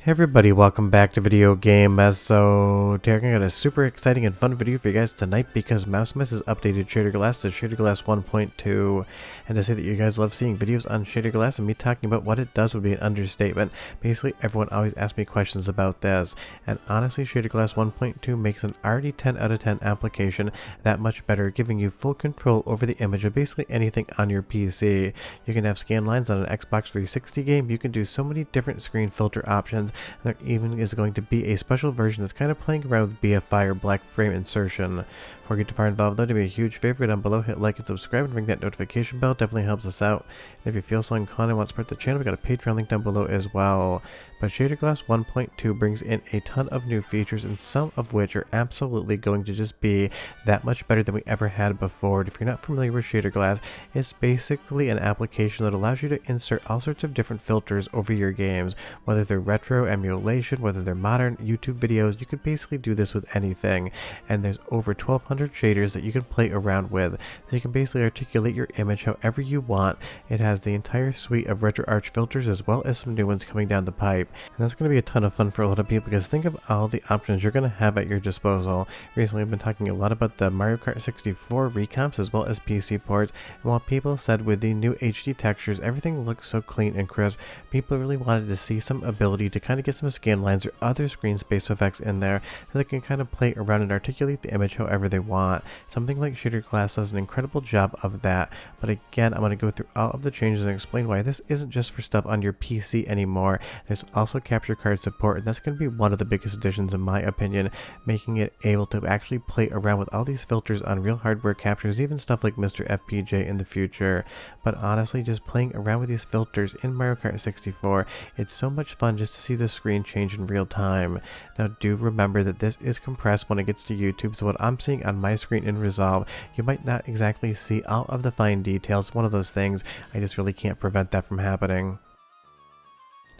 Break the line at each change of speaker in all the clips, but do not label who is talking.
Hey everybody, welcome back to Video Game Mess. So today I got a super exciting and fun video for you guys tonight because MouseMess has updated ShaderGlass to ShaderGlass 1.2. And to say that you guys love seeing videos on ShaderGlass and me talking about what it does would be an understatement. Basically, everyone always asks me questions about this. And honestly, ShaderGlass 1.2 makes an already 10 out of 10 application that much better, giving you full control over the image of basically anything on your PC. You can have scan lines on an Xbox 360 game. You can do so many different screen filter options. There even is going to be a special version that's kind of playing around with BFI or black frame insertion. Before we get too far involved though, do me a huge favor down below, hit like and subscribe and ring that notification bell, definitely helps us out. And if you feel so inclined and want to support the channel, we got a Patreon link down below as well. But ShaderGlass 1.2 brings in a ton of new features, and some of which are absolutely going to just be that much better than we ever had before. And if you're not familiar with ShaderGlass, it's basically an application that allows you to insert all sorts of different filters over your games, whether they're retro, emulation, whether they're modern, YouTube videos. You could basically do this with anything, and there's over 1200 shaders that you can play around with, so you can basically articulate your image however you want. It has the entire suite of RetroArch filters as well as some new ones coming down the pipe, and that's going to be a ton of fun for a lot of people because think of all the options you're going to have at your disposal. Recently I've been talking a lot about the Mario Kart 64 recomps as well as PC ports, and while people said with the new HD textures everything looks so clean and crisp, people really wanted to see some ability to kind of get some scan lines or other screen space effects in there so they can kind of play around and articulate the image however they want. Something like ShaderGlass does an incredible job of that, but again I'm going to go through all of the changes and explain why this isn't just for stuff on your PC anymore. There's also capture card support, and that's going to be one of the biggest additions in my opinion, making it able to actually play around with all these filters on real hardware captures, even stuff like Mr. FPGA in the future. But honestly, just playing around with these filters in Mario Kart 64, it's so much fun just to see the screen change in real time. Now do remember that this is compressed when it gets to YouTube, so what I'm seeing on my screen in Resolve, you might not exactly see all of the fine details. One of those things, I just really can't prevent that from happening.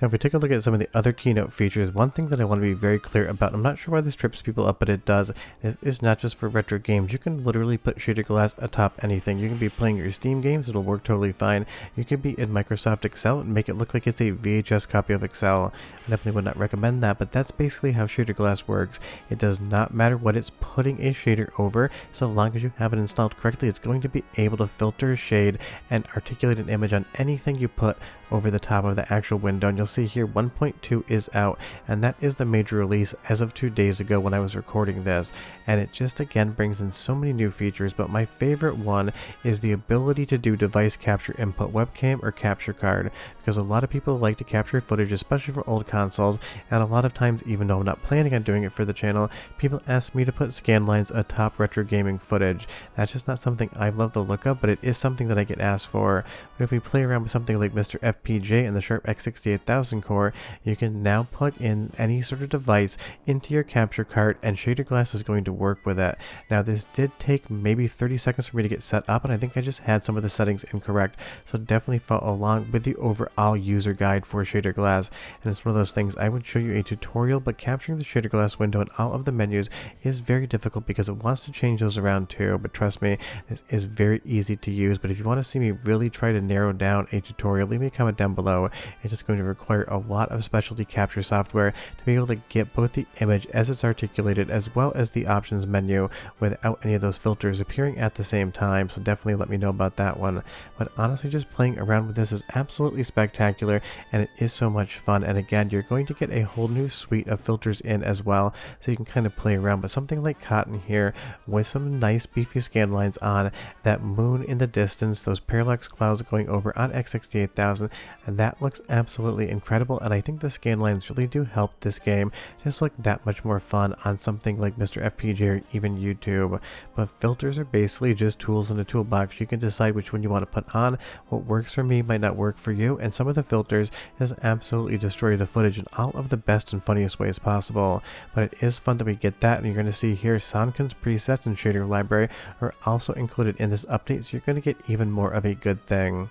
Now if we take a look at some of the other keynote features, one thing that I want to be very clear about, I'm not sure why this trips people up, but it does, is not just for retro games. You can literally put ShaderGlass atop anything. You can be playing your Steam games, it'll work totally fine. You can be in Microsoft Excel and make it look like it's a VHS copy of Excel. I definitely would not recommend that, but that's basically how ShaderGlass works. It does not matter what it's putting a shader over, so long as you have it installed correctly, it's going to be able to filter, shade, and articulate an image on anything you put over the top of the actual window. And you'll see here 1.2 is out, and that is the major release as of 2 days ago when I was recording this, and it just again brings in so many new features, but my favorite one is the ability to do device capture input, webcam or capture card, because a lot of people like to capture footage, especially for old consoles, and a lot of times, even though I'm not planning on doing it for the channel, people ask me to put scan lines atop retro gaming footage. That's just not something I love the look of, but it is something that I get asked for. But if we play around with something like Mr. FPGA and the Sharp X68000 core, you can now plug in any sort of device into your capture card and ShaderGlass is going to work with it. Now this did take maybe 30 seconds for me to get set up, and I think I just had some of the settings incorrect, so definitely follow along with the overall user guide for ShaderGlass. And it's one of those things, I would show you a tutorial, but capturing the ShaderGlass window and all of the menus is very difficult because it wants to change those around too, but trust me, this is very easy to use. But if you want to see me really try to narrow down a tutorial, leave me a comment down below. It's just going to require a lot of specialty capture software to be able to get both the image as it's articulated as well as the options menu without any of those filters appearing at the same time, so definitely let me know about that one. But honestly, just playing around with this is absolutely spectacular, and it is so much fun. And again, you're going to get a whole new suite of filters in as well, so you can kind of play around. But something like Cotton here with some nice beefy scan lines on, that moon in the distance, those parallax clouds going over on X68000, and that looks absolutely incredible. And I think the scan lines really do help this game just look that much more fun on something like Mr. FPGA or even YouTube. But filters are basically just tools in a toolbox. You can decide which one you want to put on. What works for me might not work for you, and some of the filters just absolutely destroy the footage in all of the best and funniest ways possible. But it is fun that we get that, and you're going to see here Sanken's presets and shader library are also included in this update, so you're going to get even more of a good thing.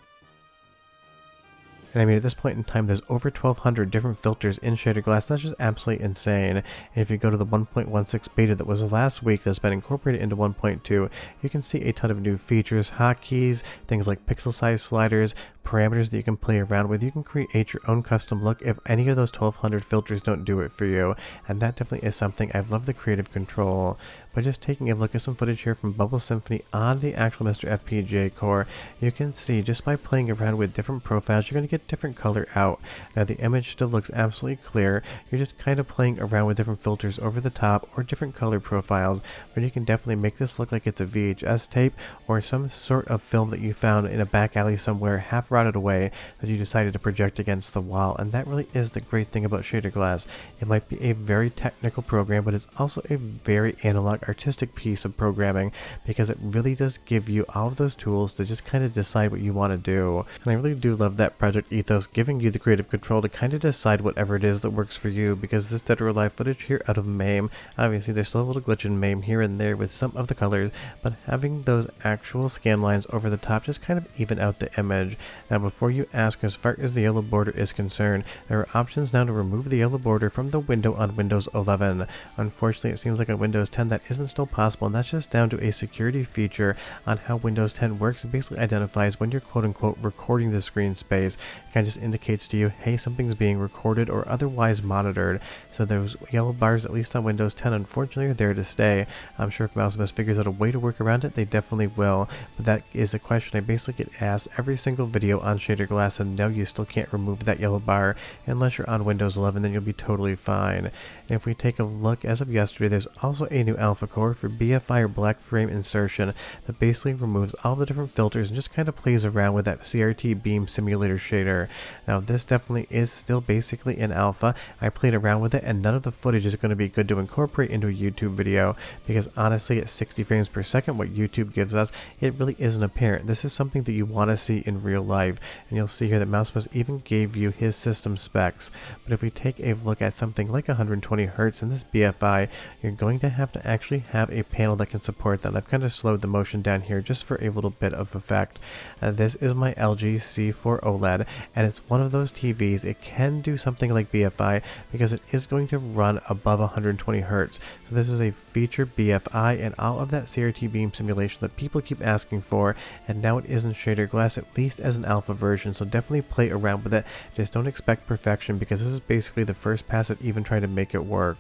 And I mean, at this point in time, there's over 1,200 different filters in ShaderGlass. That's just absolutely insane. And if you go to the 1.16 beta that was last week that's been incorporated into 1.2, you can see a ton of new features, hotkeys, things like pixel size sliders, parameters that you can play around with. You can create your own custom look if any of those 1,200 filters don't do it for you. And that definitely is something I love, the creative control. By just taking a look at some footage here from Bubble Symphony on the actual Mr. FPGA core, you can see just by playing around with different profiles, you're going to get different color out. Now the image still looks absolutely clear. You're just kind of playing around with different filters over the top or different color profiles, but you can definitely make this look like it's a VHS tape or some sort of film that you found in a back alley somewhere half rotted away that you decided to project against the wall. And that really is the great thing about ShaderGlass. It might be a very technical program, but it's also a very analog artistic piece of programming because it really does give you all of those tools to just kind of decide what you want to do. And I really do love that project ethos, giving you the creative control to kind of decide whatever it is that works for you, because this Dead or Alive footage here out of MAME, obviously there's still a little glitch in MAME here and there with some of the colors, but having those actual scan lines over the top just kind of even out the image. Now before you ask, as far as the yellow border is concerned, there are options now to remove the yellow border from the window on Windows 11. Unfortunately, it seems like on Windows 10 that isn't still possible, and that's just down to a security feature on how Windows 10 works. It basically identifies when you're quote-unquote recording the screen space. It kind of just indicates to you, hey, something's being recorded or otherwise monitored. So those yellow bars, at least on Windows 10, unfortunately are there to stay. I'm sure if Mousemas figures out a way to work around it, they definitely will. But that is a question I basically get asked every single video on ShaderGlass, and no, you still can't remove that yellow bar unless you're on Windows 11, then you'll be totally fine. And if we take a look, as of yesterday, there's also a new alpha core for BFI or black frame insertion that basically removes all the different filters and just kind of plays around with that CRT beam simulator shader. Now this definitely is still basically in alpha. I played around with it and none of the footage is going to be good to incorporate into a YouTube video because honestly at 60 frames per second, what YouTube gives us, it really isn't apparent. This is something that you want to see in real life, and you'll see here that Mousemas even gave you his system specs. But if we take a look at something like 120 Hz in this BFI, you're going to have to actually have a panel that can support that. I've kind of slowed the motion down here just for a little bit of effect. This is my LG C4 OLED, and it's one of those TVs. It can do something like BFI because it is going to run above 120 Hz. So this is a feature BFI and all of that CRT beam simulation that people keep asking for, and now it is in ShaderGlass, at least as an alpha version, so definitely play around with it. Just don't expect perfection because this is basically the first pass at even trying to make it work.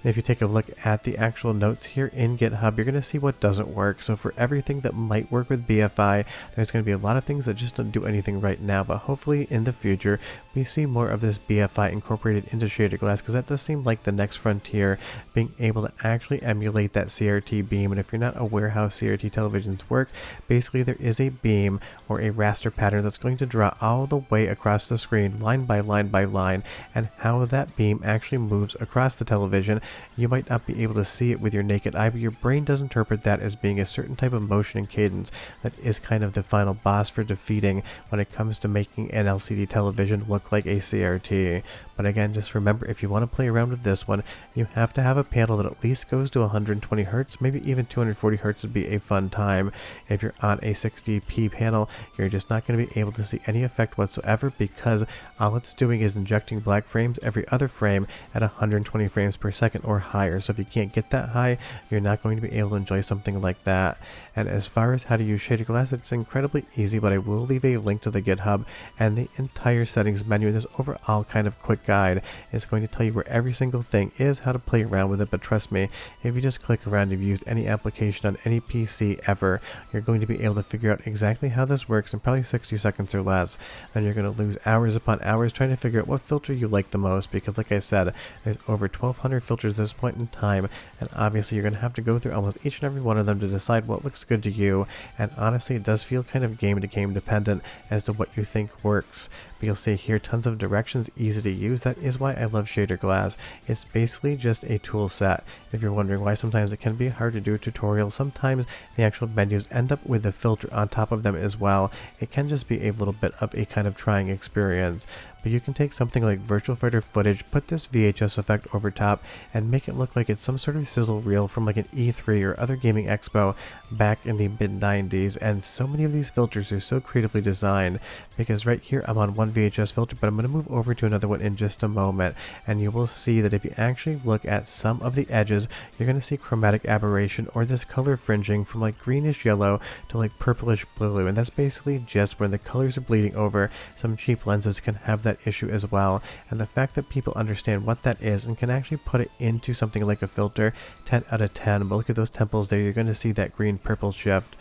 And if you take a look at the actual notes here in GitHub, you're going to see what doesn't work. So for everything that might work with BFI, there's going to be a lot of things that just don't do anything right now, but hopefully in the future we see more of this BFI incorporated into ShaderGlass, because that does seem like the next frontier, being able to actually emulate that CRT beam. And if you're not aware how CRT televisions work, basically there is a beam or a raster pattern that's going to draw all the way across the screen, line by line by line, and how that beam actually moves across the television. You might not be able to see it with your naked eye, but your brain does interpret that as being a certain type of motion and cadence that is kind of the final boss for defeating when it comes to making an LCD television look like a CRT. But again, just remember, if you want to play around with this one, you have to have a panel that at least goes to 120 Hz, maybe even 240 Hz would be a fun time. If you're on a 60p panel, you're just not going to be able to see any effect whatsoever because all it's doing is injecting black frames every other frame at 120 frames per second or higher. So if you can't get that high, you're not going to be able to enjoy something like that. And as far as how to use ShaderGlass, it's incredibly easy, but I will leave a link to the GitHub and the entire settings menu. This overall kind of quick guide is going to tell you where every single thing is, how to play around with it. But trust me, if you just click around, you've used any application on any PC ever, you're going to be able to figure out exactly how this works in probably 60 seconds or less. Then you're going to lose hours upon hours trying to figure out what filter you like the most, because like I said, there's over 1,200 filters at this point in time, and obviously you're going to have to go through almost each and every one of them to decide what looks good to you. And honestly, it does feel kind of game to game dependent as to what you think works. But you'll see here tons of directions, easy to use. That is why I love ShaderGlass. It's basically just a tool set. If you're wondering why sometimes it can be hard to do a tutorial, sometimes the actual menus end up with a filter on top of them as well. It can just be a little bit of a kind of trying experience. But but you can take something like virtual fighter footage, put this VHS effect over top, and make it look like it's some sort of sizzle reel from like an E3 or other gaming expo back in the mid-90s. And so many of these filters are so creatively designed, because right here I'm on one VHS filter, but I'm going to move over to another one in just a moment, and you will see that if you actually look at some of the edges, you're going to see chromatic aberration, or this color fringing from like greenish yellow to like purplish blue, and that's basically just when the colors are bleeding over. Some cheap lenses can have that issue as well, and the fact that people understand what that is and can actually put it into something like a filter, 10 out of 10. But look at those temples there, you're going to see that green purple shift.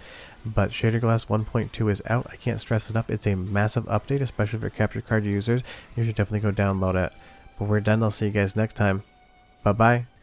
But ShaderGlass 1.2 is out. I can't stress enough, it's a massive update, especially for capture card users. You should definitely go download it. But we're done. I'll see you guys next time. Bye bye.